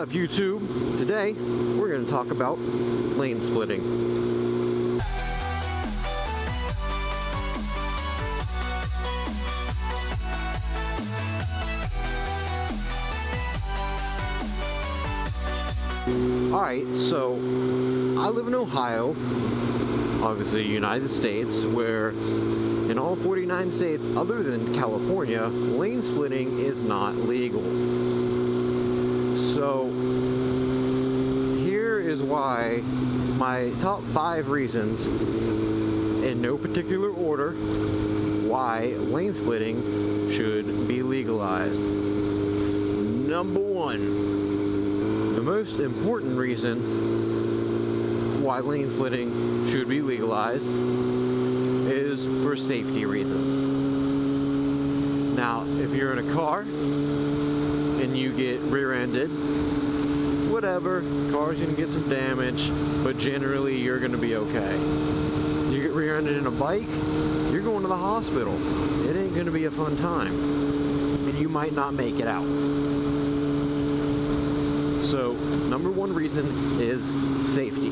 up, YouTube? Today we're going to talk about lane splitting. Alright, so I live in Ohio, obviously United States, where in all 49 states other than California, lane splitting is not legal. So here is why my top 5 reasons, in no particular order, why lane splitting should be legalized. Number 1. The most important reason why lane splitting should be legalized is for safety reasons. Now, if you're in a car and you get rear-ended, whatever, car's gonna get some damage, but generally you're gonna be okay. You get rear-ended in a bike, you're going to the hospital. It ain't gonna be a fun time, and you might not make it out. So, number 1 reason is safety.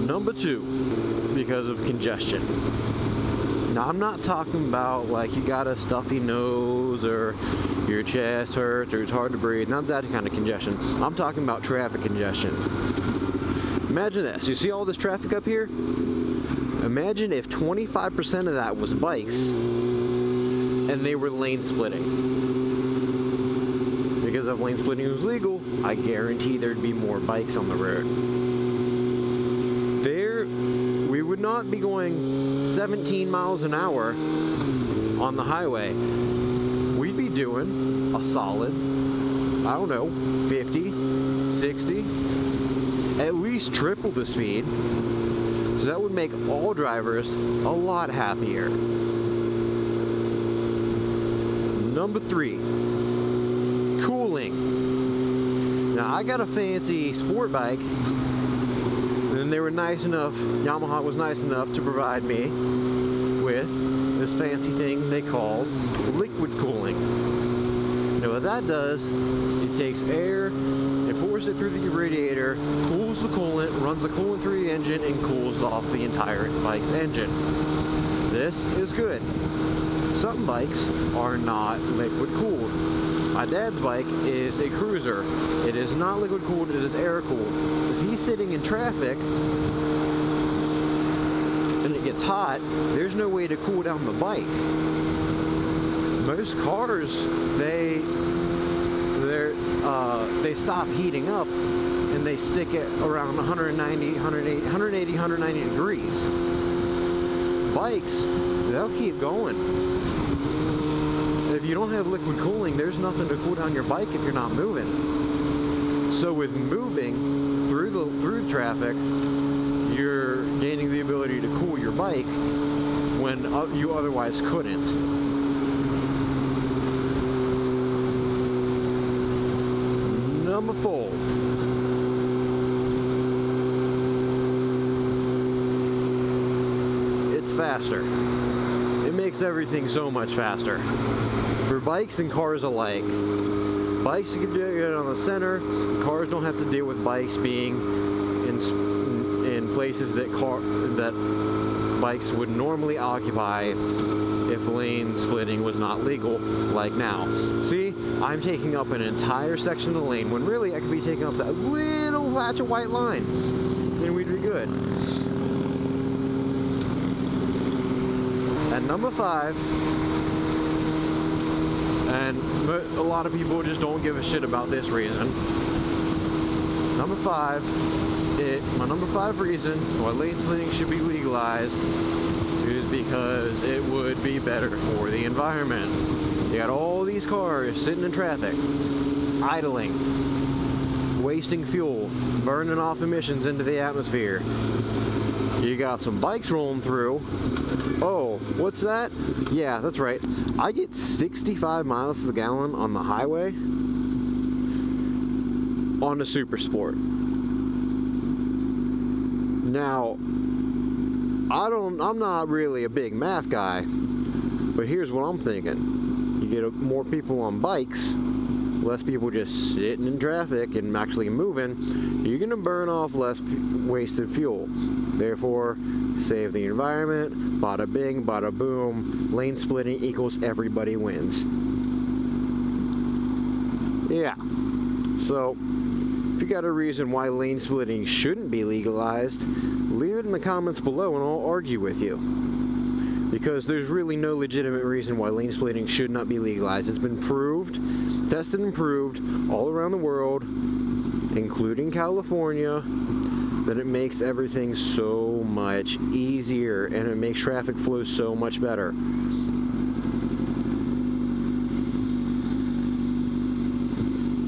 Number 2, because of congestion. Now, I'm not talking about like you got a stuffy nose or your chest hurts or it's hard to breathe. Not that kind of congestion. I'm talking about traffic congestion. Imagine this. You see all this traffic up here? Imagine if 25% of that was bikes and they were lane splitting. Because if lane splitting was legal, I guarantee there'd be more bikes on the road. We would not be going 17 miles an hour on the highway. We'd be doing a solid, I don't know, 50, 60, at least triple the speed. So that would make all drivers a lot happier. Number 3. Cooling. Now I got a fancy sport bike, and they were nice enough, Yamaha was nice enough to provide me with this fancy thing they call liquid cooling. Now what that does, it takes air and forces it through the radiator, cools the coolant, runs the coolant through the engine, and cools off the entire bike's engine. This is good. Some bikes are not liquid cooled. My dad's bike is a cruiser. It is not liquid cooled, it is air cooled. If he's sitting in traffic and it gets hot, there's no way to cool down the bike. Most cars, they stop heating up and they stick it around 180, 190 degrees. Bikes, they'll keep going. If you don't have liquid cooling, there's nothing to cool down your bike if you're not moving. So with moving through traffic, you're gaining the ability to cool your bike when you otherwise couldn't. Number 4. It's faster. It makes everything so much faster. For bikes and cars alike. Bikes, you can do it on the center. Cars don't have to deal with bikes being in places that bikes would normally occupy if lane splitting was not legal, like now. See, I'm taking up an entire section of the lane when really I could be taking up that little patch of white line and we'd be good. And number 5, and a lot of people just don't give a shit about this reason. Number 5, my number 5 reason why lane splitting should be legalized is because it would be better for the environment. You got all these cars sitting in traffic, idling, wasting fuel, burning off emissions into the atmosphere. You got some bikes rolling through. Oh, what's that? Yeah, that's right. I get 65 miles to the gallon on the highway on a Super Sport. Now, I'm not really a big math guy, but here's what I'm thinking. You get more people on bikes, less people just sitting in traffic and actually moving, you're going to burn off less wasted fuel. Therefore, save the environment, bada bing, bada boom, lane splitting equals everybody wins. Yeah, so if you got a reason why lane splitting shouldn't be legalized, leave it in the comments below and I'll argue with you. Because there's really no legitimate reason why lane splitting should not be legalized. It's been proved, tested and proved all around the world, including California, that it makes everything so much easier and it makes traffic flow so much better.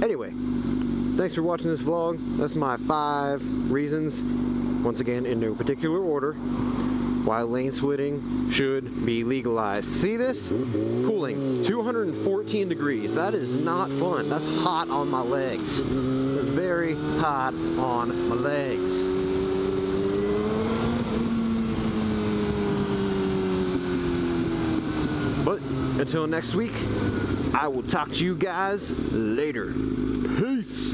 Anyway, thanks for watching this vlog. That's my 5 reasons, once again in no particular order, why lane splitting should be legalized. See this? Cooling, 214 degrees. That is not fun. That's hot on my legs. It's very hot on my legs. But until next week, I will talk to you guys later. Peace.